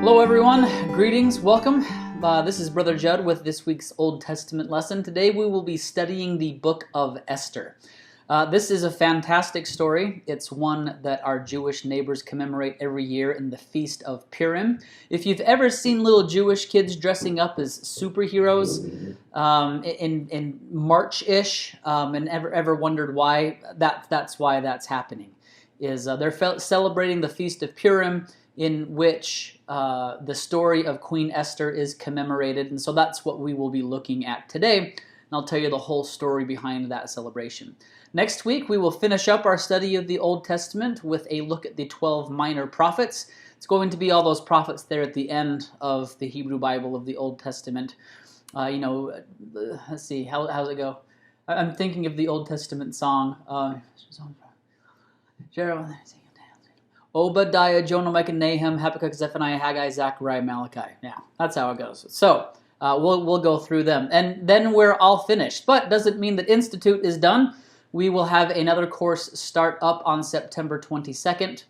Hello everyone, greetings, welcome. This is Brother Judd with this week's Old Testament lesson. Today we will be studying the book of Esther. This is a fantastic story. It's one that our Jewish neighbors commemorate every year in the Feast of Purim. If you've ever seen little Jewish kids dressing up as superheroes in March-ish and ever wondered why, that's why that's happening. They're celebrating the Feast of Purim, in which the story of Queen Esther is commemorated. And so that's what we will be looking at today. And I'll tell you the whole story behind that celebration. Next week, we will finish up our study of the Old Testament with a look at the 12 minor prophets. It's going to be all those prophets there at the end of the Hebrew Bible of the Old Testament. Let's see, how's it go? I'm thinking of the Old Testament song. Jeremiah, Obadiah, Jonah, Micah, Nahum, Habakkuk, Zephaniah, Haggai, Zechariah, Malachi. Yeah, that's how it goes. So we'll go through them, and then we're all finished. But doesn't mean that Institute is done. We will have another course start up on September 22nd.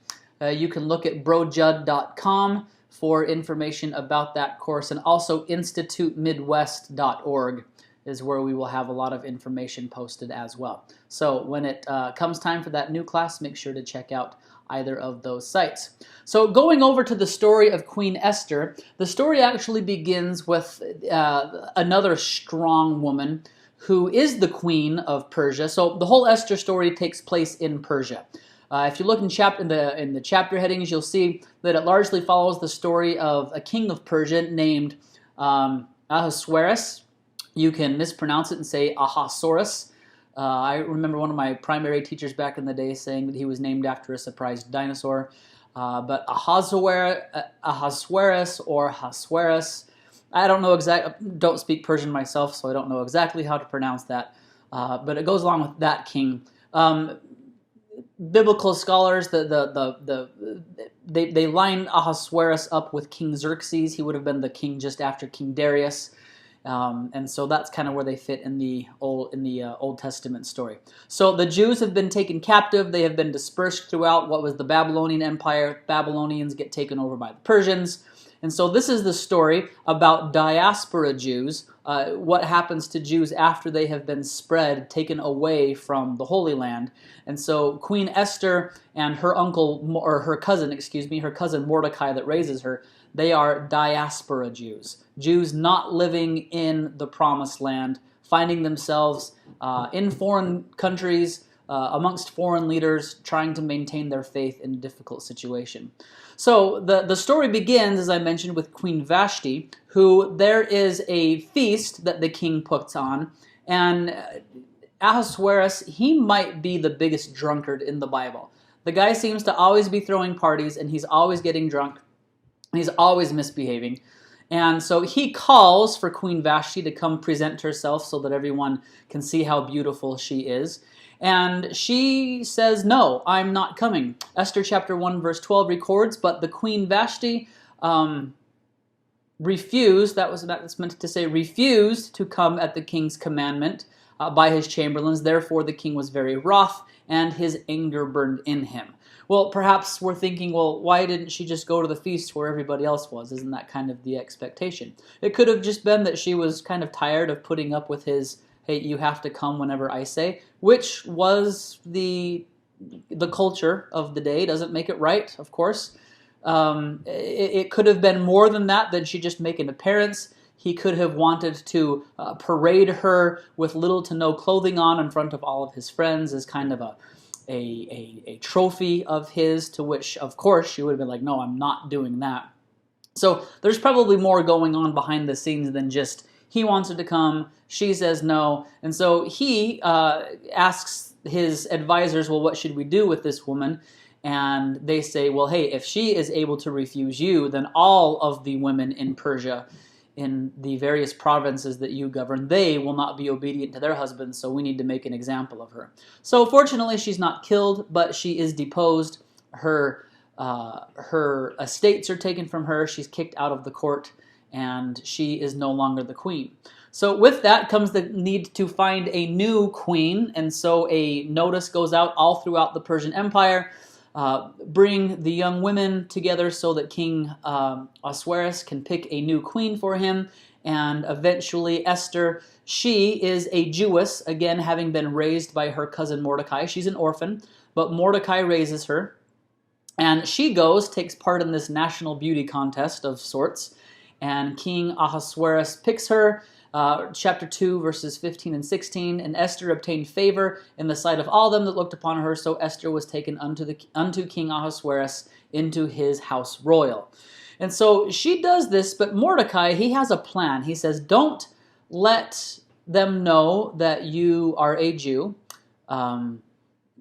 You can look at brojudd.com for information about that course, and also institutemidwest.org is where we will have a lot of information posted as well. So when it comes time for that new class, make sure to check out either of those sites. So going over to the story of Queen Esther, the story actually begins with another strong woman who is the queen of Persia. So the whole Esther story takes place in Persia. If you look in the chapter headings, you'll see that it largely follows the story of a king of Persia named Ahasuerus. You can mispronounce it and say Ahasuerus. I remember one of my primary teachers back in the day saying that he was named after a surprised dinosaur. But Ahasuerus or Ahasuerus, I don't know don't speak Persian myself, so I don't know exactly how to pronounce that. But it goes along with that king. Biblical scholars, they line Ahasuerus up with King Xerxes. He would have been the king just after King Darius. And so that's kind of where they fit in the Old Testament story. So the Jews have been taken captive. They have been dispersed throughout what was the Babylonian Empire. Babylonians get taken over by the Persians. And so this is the story about diaspora Jews, what happens to Jews after they have been spread, taken away from the Holy Land. And so Queen Esther and her cousin Mordecai that raises her, they are diaspora Jews. Jews not living in the Promised Land, finding themselves in foreign countries, amongst foreign leaders, trying to maintain their faith in a difficult situation. So the story begins, as I mentioned, with Queen Vashti, who there is a feast that the king puts on, and Ahasuerus, he might be the biggest drunkard in the Bible. The guy seems to always be throwing parties, and he's always getting drunk. He's always misbehaving. And so he calls for Queen Vashti to come present herself so that everyone can see how beautiful she is. And she says, no, I'm not coming. Esther chapter 1 verse 12 records, but the Queen Vashti refused to come at the king's commandment by his chamberlains. Therefore the king was very wroth, and his anger burned in him. Well, perhaps we're thinking, well, why didn't she just go to the feast where everybody else was? Isn't that kind of the expectation? It could have just been that she was kind of tired of putting up with his, hey, you have to come whenever I say, which was the culture of the day. Doesn't make it right, of course. It could have been more than that she just make an appearance. He could have wanted to parade her with little to no clothing on in front of all of his friends as kind of a trophy of his, to which, of course, she would have been like, no, I'm not doing that. So there's probably more going on behind the scenes than just he wants her to come, she says no. And so he asks his advisors, well, what should we do with this woman? And they say, well, hey, if she is able to refuse you, then all of the women in Persia, in the various provinces that you govern, they will not be obedient to their husbands, so we need to make an example of her. So fortunately, she's not killed, but she is deposed. Her estates are taken from her. She's kicked out of the court, and she is no longer the queen. So with that comes the need to find a new queen, and so a notice goes out all throughout the Persian Empire bring the young women together so that King Ahasuerus can pick a new queen for him. And eventually Esther, she is a Jewess, again having been raised by her cousin Mordecai. She's an orphan, but Mordecai raises her. And she takes part in this national beauty contest of sorts. And King Ahasuerus picks her. Chapter 2, verses 15 and 16. And Esther obtained favor in the sight of all them that looked upon her. So Esther was taken unto King Ahasuerus into his house royal. And so she does this, but Mordecai, he has a plan. He says, don't let them know that you are a Jew.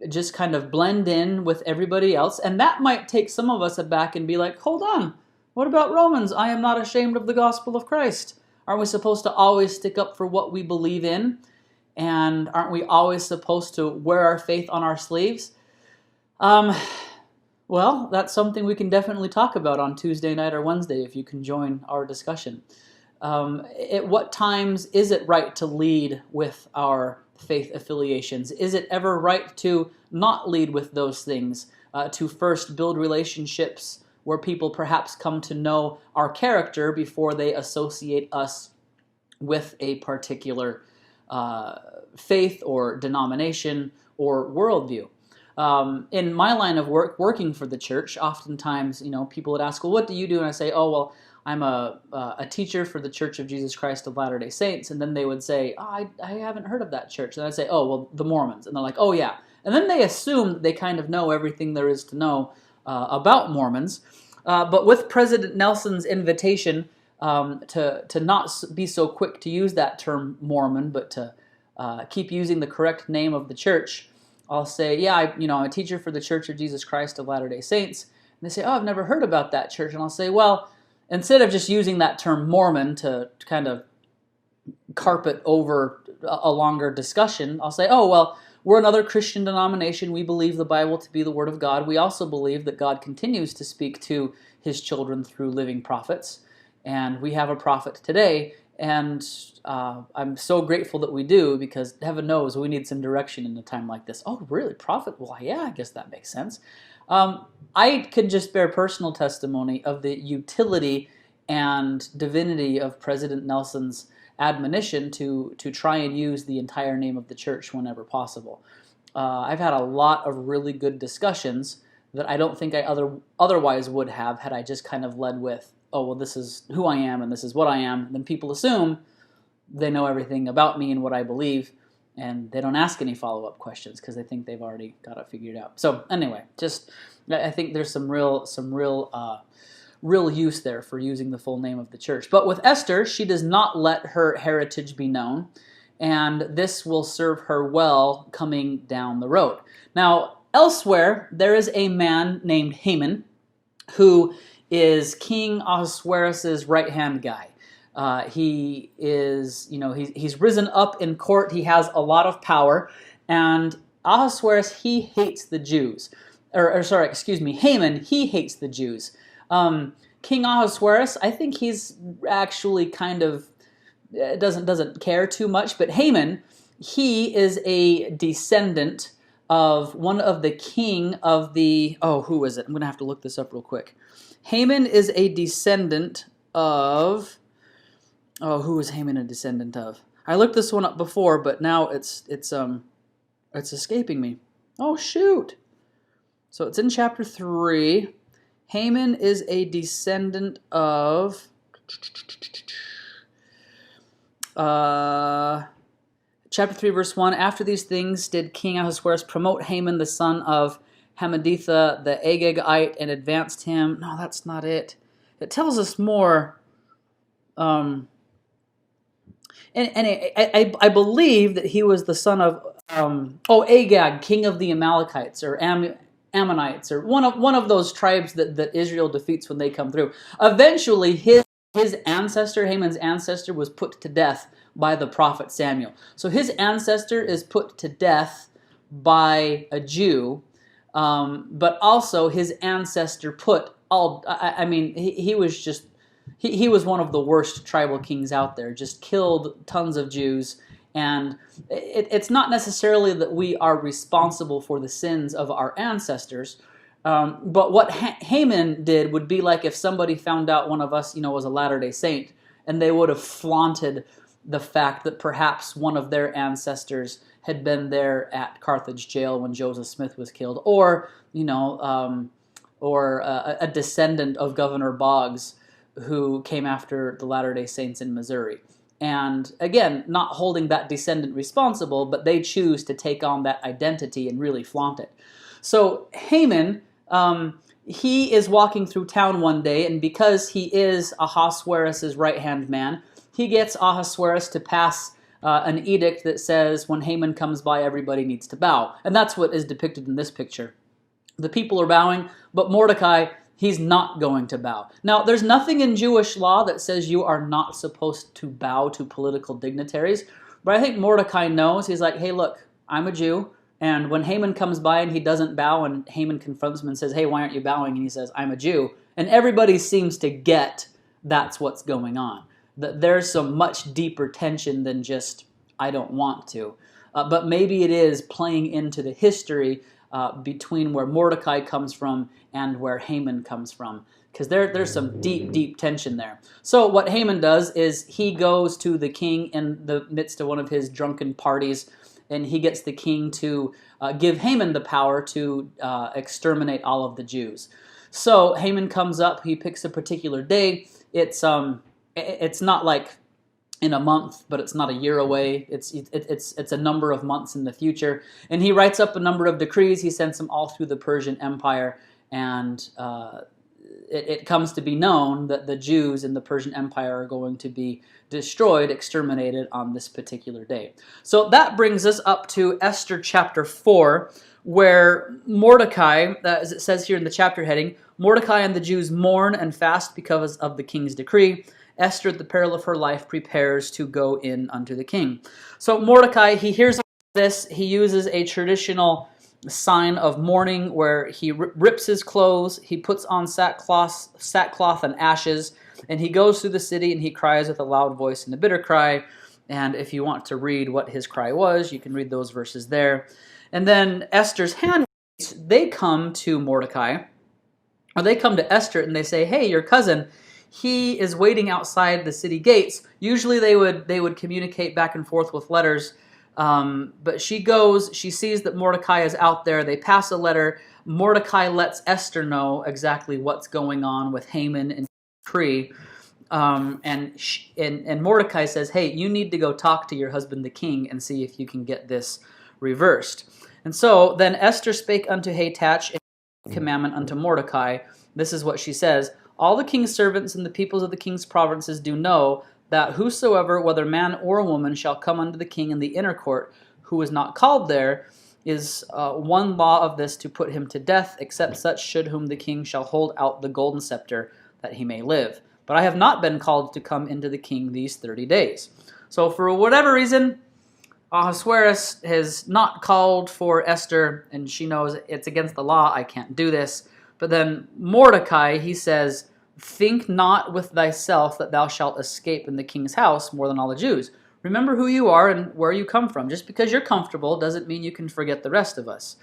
Just kind of blend in with everybody else. And that might take some of us aback and be like, hold on, what about Romans? I am not ashamed of the gospel of Christ. Aren't we supposed to always stick up for what we believe in? And aren't we always supposed to wear our faith on our sleeves? Well, that's something we can definitely talk about on Tuesday night or Wednesday if you can join our discussion. At what times is it right to lead with our faith affiliations? Is it ever right to not lead with those things? To first build relationships where people perhaps come to know our character before they associate us with a particular faith or denomination or worldview. In my line of work, working for the church, oftentimes, people would ask, well, what do you do? And I say, oh, well, I'm a teacher for the Church of Jesus Christ of Latter-day Saints. And then they would say, oh, I haven't heard of that church. And I'd say, oh, well, the Mormons. And they're like, oh, yeah. And then they assume that they kind of know everything there is to know about Mormons. But with President Nelson's invitation to not be so quick to use that term Mormon, but to keep using the correct name of the church, I'll say, yeah, I'm a teacher for the Church of Jesus Christ of Latter-day Saints. And they say, oh, I've never heard about that church. And I'll say, well, instead of just using that term Mormon to kind of carpet over a longer discussion, I'll say, oh, well, we're another Christian denomination. We believe the Bible to be the Word of God. We also believe that God continues to speak to His children through living prophets. And we have a prophet today. And I'm so grateful that we do, because heaven knows we need some direction in a time like this. Oh, really? Prophet? Well, yeah, I guess that makes sense. I can just bear personal testimony of the utility and divinity of President Nelson's admonition to try and use the entire name of the church whenever possible. I've had a lot of really good discussions that I don't think I otherwise would have had I just kind of led with, oh, well, this is who I am and this is what I am. And then people assume they know everything about me and what I believe, and they don't ask any follow-up questions because they think they've already got it figured out. So anyway, I think there's some real use there for using the full name of the church. But with Esther, she does not let her heritage be known, and this will serve her well coming down the road. Now, elsewhere, there is a man named Haman who is King Ahasuerus' right-hand guy. He is, he's risen up in court. He has a lot of power, and Ahasuerus, he hates the Jews. Haman, he hates the Jews. King Ahasuerus, I think he's actually kind of doesn't care too much, but Haman, he is a descendant of one of the king of the, who is it? I'm going to have to look this up real quick. Haman is a descendant of, who is Haman a descendant of? I looked this one up before, but now it's escaping me. Oh, shoot. So it's in chapter 3. Haman is a descendant of, chapter 3, verse 1, after these things did King Ahasuerus promote Haman, the son of Hammedatha, the Agagite, and advanced him. No, that's not it. It tells us more. I believe that he was the son of, Agag, king of the Amalekites, or Ammonites, or one of those tribes that Israel defeats when they come through. Eventually, his ancestor, Haman's ancestor, was put to death by the prophet Samuel. So his ancestor is put to death by a Jew, but also his ancestor he was one of the worst tribal kings out there, just killed tons of Jews. And it's not necessarily that we are responsible for the sins of our ancestors, But what Haman did would be like if somebody found out one of us, was a Latter-day Saint, and they would have flaunted the fact that perhaps one of their ancestors had been there at Carthage jail when Joseph Smith was killed, or a descendant of Governor Boggs who came after the Latter-day Saints in Missouri. And again, not holding that descendant responsible, but they choose to take on that identity and really flaunt it. So Haman, he is walking through town one day, and because he is Ahasuerus' right-hand man, he gets Ahasuerus to pass an edict that says when Haman comes by, everybody needs to bow. And that's what is depicted in this picture. The people are bowing, but Mordecai, he's not going to bow. Now, there's nothing in Jewish law that says you are not supposed to bow to political dignitaries, but I think Mordecai knows. He's like, hey, look, I'm a Jew, and when Haman comes by and he doesn't bow, and Haman confronts him and says, hey, why aren't you bowing? And he says, I'm a Jew. And everybody seems to get that's what's going on. That there's some much deeper tension than just, I don't want to. But maybe it is playing into the history between where Mordecai comes from and where Haman comes from. Because there's some deep, deep tension there. So what Haman does is he goes to the king in the midst of one of his drunken parties, and he gets the king to give Haman the power to exterminate all of the Jews. So Haman comes up, he picks a particular day. It's not like in a month, but it's not a year away. It's a number of months in the future. And he writes up a number of decrees. He sends them all through the Persian Empire, and it comes to be known that the Jews in the Persian Empire are going to be destroyed, exterminated on this particular day. So that brings us up to Esther chapter 4, where Mordecai, as it says here in the chapter heading, Mordecai and the Jews mourn and fast because of the king's decree. Esther, at the peril of her life, prepares to go in unto the king. So Mordecai, he hears this. He uses a traditional sign of mourning where he rips his clothes, he puts on sackcloth and ashes, and he goes through the city and he cries with a loud voice and a bitter cry. And if you want to read what his cry was, you can read those verses there. And then Esther's handmaids, they come to Mordecai, or they come to Esther and they say, hey, your cousin, he is waiting outside the city gates. Usually they would communicate back and forth with letters, but she goes, she sees that Mordecai is out there. They pass a letter. Mordecai lets Esther know exactly what's going on with Haman and decree. And Mordecai says, hey, you need to go talk to your husband the king and see if you can get this reversed. And so then Esther spake unto Hathach a commandment unto Mordecai. This is what she says. All the king's servants and the peoples of the king's provinces do know that whosoever, whether man or woman, shall come unto the king in the inner court, who is not called there, is one law of this to put him to death, except such should whom the king shall hold out the golden scepter, that he may live. But I have not been called to come into the king these 30 days. So for whatever reason, Ahasuerus has not called for Esther, and she knows it's against the law, I can't do this. But then Mordecai, he says, think not with thyself that thou shalt escape in the king's house more than all the Jews. Remember who you are and where you come from. Just because you're comfortable doesn't mean you can forget the rest of us.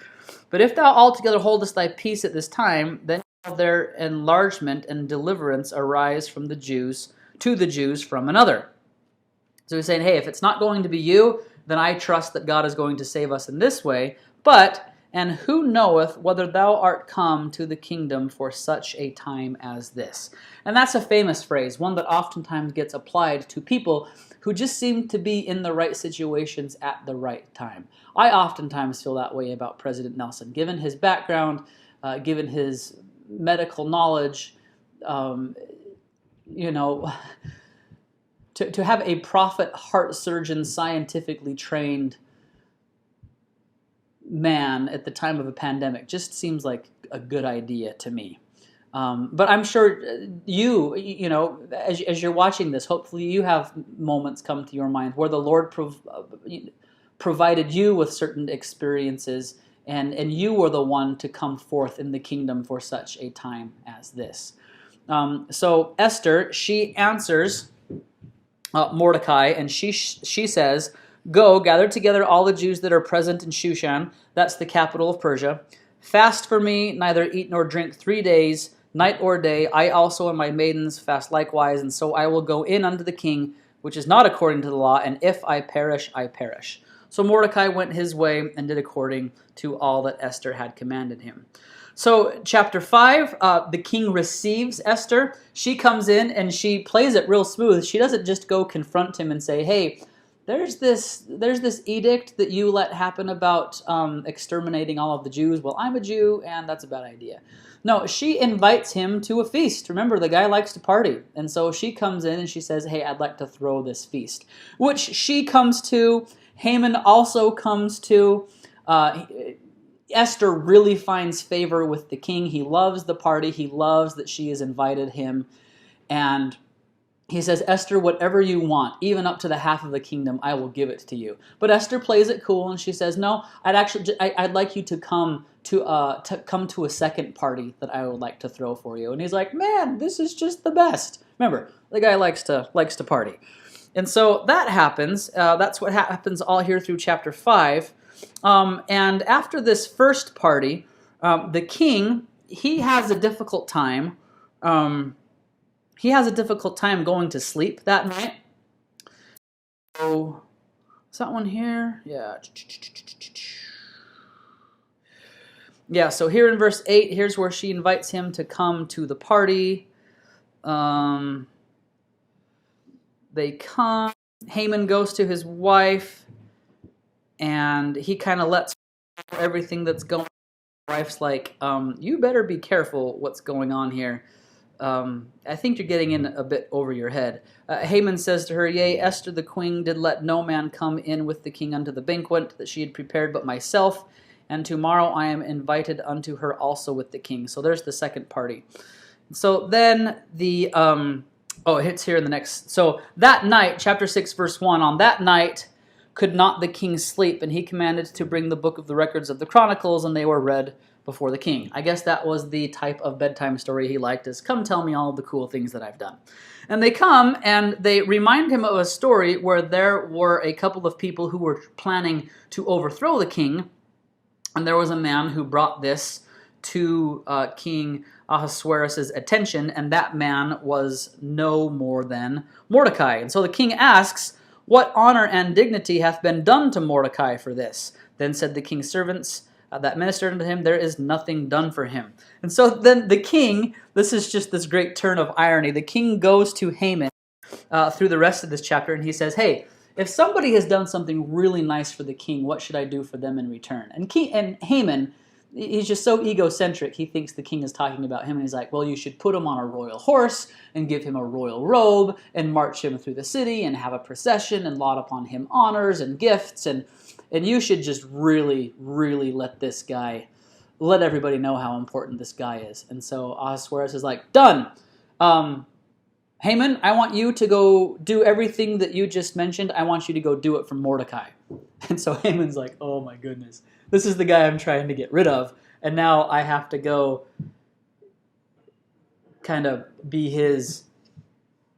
But if thou altogether holdest thy peace at this time, then shall their enlargement and deliverance arise from the Jews to the Jews from another. So he's saying, hey, if it's not going to be you, then I trust that God is going to save us in this way. But and who knoweth whether thou art come to the kingdom for such a time as this? And that's a famous phrase, one that oftentimes gets applied to people who just seem to be in the right situations at the right time. I oftentimes feel that way about President Nelson. Given his background, given his medical knowledge, to have a prophet, heart surgeon, scientifically trained man at the time of a pandemic just seems like a good idea to me. But I'm sure you know, as you're watching this, hopefully you have moments come to your mind where the Lord provided you with certain experiences, and you were the one to come forth in the kingdom for such a time as this. So Esther, she answers Mordecai, and she says, go, gather together all the Jews that are present in Shushan, that's the capital of Persia, Fast for me, neither eat nor drink 3 days, night or day. I also and my maidens fast likewise, and so I will go in unto the king, which is not according to the law, and if I perish, I perish. So Mordecai went his way and did according to all that Esther had commanded him. So chapter 5, the king receives Esther. She comes in and she plays it real smooth. She doesn't just go confront him and say, hey, there's this edict that you let happen about exterminating all of the Jews. Well, I'm a Jew, and that's a bad idea. No, she invites him to a feast. Remember, the guy likes to party. And so she comes in and she says, hey, I'd like to throw this feast, which she comes to. Haman also comes to. Esther really finds favor with the king. He loves the party. He loves that she has invited him. And he says, Esther, whatever you want, even up to the half of the kingdom, I will give it to you. But Esther plays it cool, and she says, no, I'd like you to come to a second party that I would like to throw for you. And he's like, man, this is just the best. Remember, the guy likes to party. And so that happens. That's what happens all here through chapter 5. And after this first party, the king, he has a difficult time. He has a difficult time going to sleep that night. So, is that one here? Yeah. Yeah, so here in verse 8, here's where she invites him to come to the party. They come. Haman goes to his wife, and he kind of lets her know everything that's going on. His wife's like, you better be careful what's going on here. I think you're getting in a bit over your head. Haman says to her, yea, Esther the queen did let no man come in with the king unto the banquet that she had prepared but myself, and tomorrow I am invited unto her also with the king. So there's the second party. So then the, it's here in the next. So that night, chapter 6, verse 1, on that night could not the king sleep, and he commanded to bring the book of the records of the Chronicles, and they were read before the king. I guess that was the type of bedtime story he liked, is come tell me all of the cool things that I've done. And they come and they remind him of a story where there were a couple of people who were planning to overthrow the king, and there was a man who brought this to King Ahasuerus' attention, and that man was no more than Mordecai. And so the king asks, what honor and dignity hath been done to Mordecai for this? Then said the king's servants that ministered unto him, there is nothing done for him. And so then the king, this is just this great turn of irony, the king goes to Haman through the rest of this chapter, and he says, hey, if somebody has done something really nice for the king, what should I do for them in return? And Haman, he's just so egocentric, he thinks the king is talking about him, and he's like, well, you should put him on a royal horse and give him a royal robe and march him through the city and have a procession and laud upon him honors and gifts, and you should just really, really let everybody know how important this guy is. And so Ahasuerus is like, done. Haman, I want you to go do everything that you just mentioned. I want you to go do it for Mordecai. And so Haman's like, oh my goodness. This is the guy I'm trying to get rid of. And now I have to go kind of be his...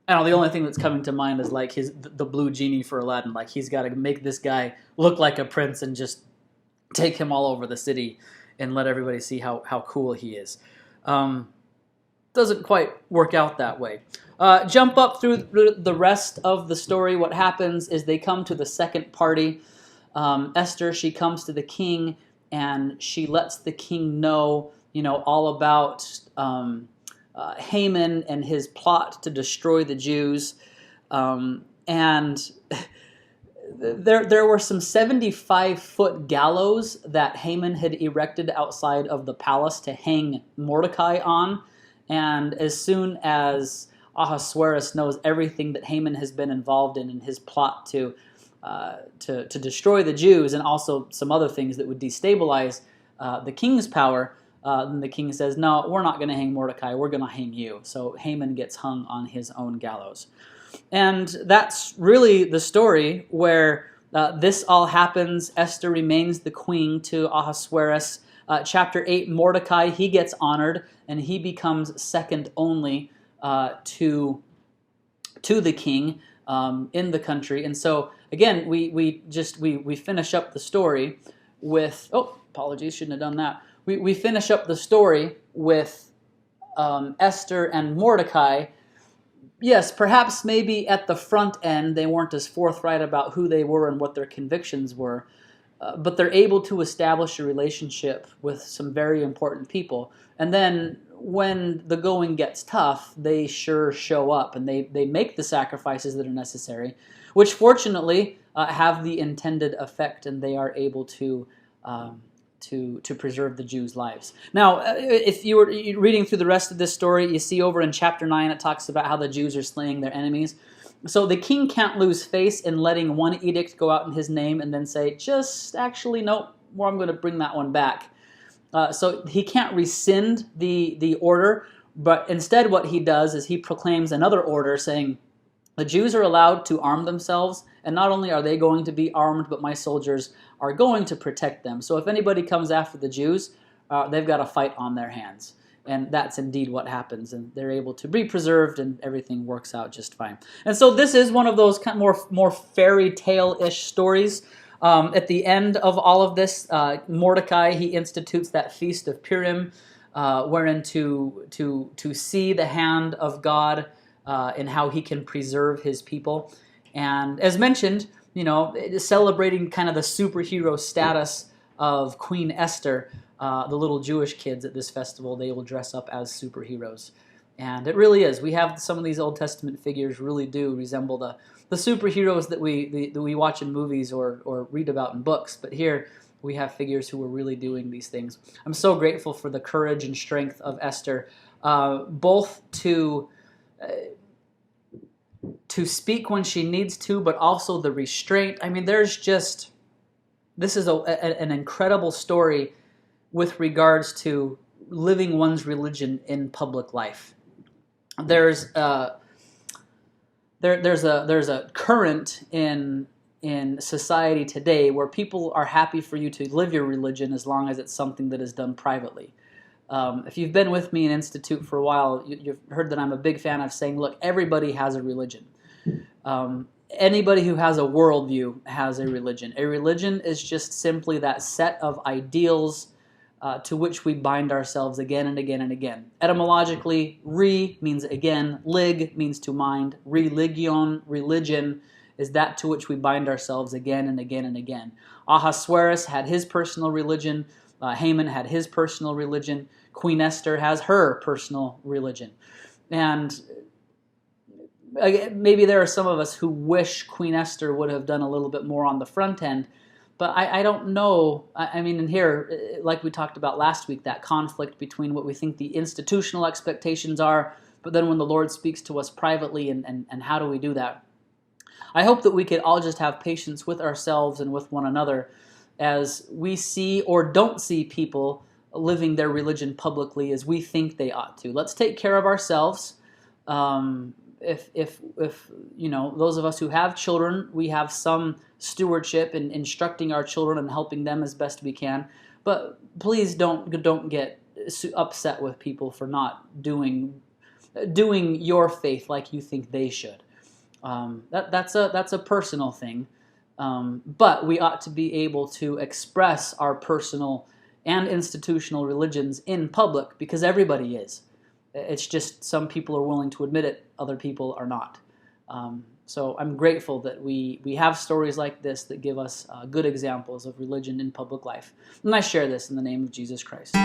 I don't know, the only thing that's coming to mind is like the blue genie for Aladdin. Like he's got to make this guy look like a prince and just take him all over the city and let everybody see how cool he is. Doesn't quite work out that way. Jump up through the rest of the story. What happens is they come to the second party. Esther, she comes to the king and she lets the king know, all about Haman and his plot to destroy the Jews. And there were some 75-foot gallows that Haman had erected outside of the palace to hang Mordecai on. And as soon as Ahasuerus knows everything that Haman has been involved in his plot to destroy the Jews and also some other things that would destabilize the king's power, then the king says, no, we're not going to hang Mordecai, we're going to hang you. So Haman gets hung on his own gallows. And that's really the story where this all happens. Esther remains the queen to Ahasuerus. Chapter 8, Mordecai, he gets honored, and he becomes second only to the king in the country. And so, again, we finish up the story with, apologies, shouldn't have done that, we finish up the story with Esther and Mordecai. Yes, perhaps maybe at the front end they weren't as forthright about who they were and what their convictions were, but they're able to establish a relationship with some very important people. And then when the going gets tough, they sure show up and they make the sacrifices that are necessary, which fortunately have the intended effect, and they are able to preserve the Jews' lives. Now, if you were reading through the rest of this story, you see over in chapter 9 it talks about how the Jews are slaying their enemies. So the king can't lose face in letting one edict go out in his name and then say, just actually, nope, well, I'm going to bring that one back. So he can't rescind the order, but instead what he does is he proclaims another order saying, the Jews are allowed to arm themselves, and not only are they going to be armed, but my soldiers are going to protect them. So if anybody comes after the Jews, they've got a fight on their hands. And that's indeed what happens, and they're able to be preserved, and everything works out just fine. And so this is one of those kind of more fairy tale-ish stories. At the end of all of this, Mordecai, he institutes that feast of Purim, wherein to see the hand of God in how he can preserve his people. And as mentioned, celebrating kind of the superhero status of Queen Esther, the little Jewish kids at this festival, they will dress up as superheroes. And it really is. We have some of these Old Testament figures really do resemble the superheroes that we watch in movies or read about in books. But here we have figures who are really doing these things. I'm so grateful for the courage and strength of Esther, both to speak when she needs to, but also the restraint. I mean, this is an incredible story with regards to living one's religion in public life. There's a current in society today where people are happy for you to live your religion as long as it's something that is done privately. If you've been with me in Institute for a while, you've heard that I'm a big fan of saying, look, everybody has a religion. Anybody who has a worldview has a religion. A religion is just simply that set of ideals to which we bind ourselves again and again and again. Etymologically, re means again, lig means to mind, religion, religion, is that to which we bind ourselves again and again and again. Ahasuerus had his personal religion. Haman had his personal religion. Queen Esther has her personal religion. And maybe there are some of us who wish Queen Esther would have done a little bit more on the front end, but I don't know. I mean, in here, like we talked about last week, that conflict between what we think the institutional expectations are, but then when the Lord speaks to us privately, and how do we do that? I hope that we could all just have patience with ourselves and with one another as we see or don't see people living their religion publicly as we think they ought to. Let's take care of ourselves. If those of us who have children, we have some stewardship in instructing our children and helping them as best we can. But please don't get upset with people for not doing your faith like you think they should. That's a personal thing. But we ought to be able to express our personal and institutional religions in public because everybody is. It's just some people are willing to admit it, other people are not. So I'm grateful that we have stories like this that give us good examples of religion in public life. And I share this in the name of Jesus Christ.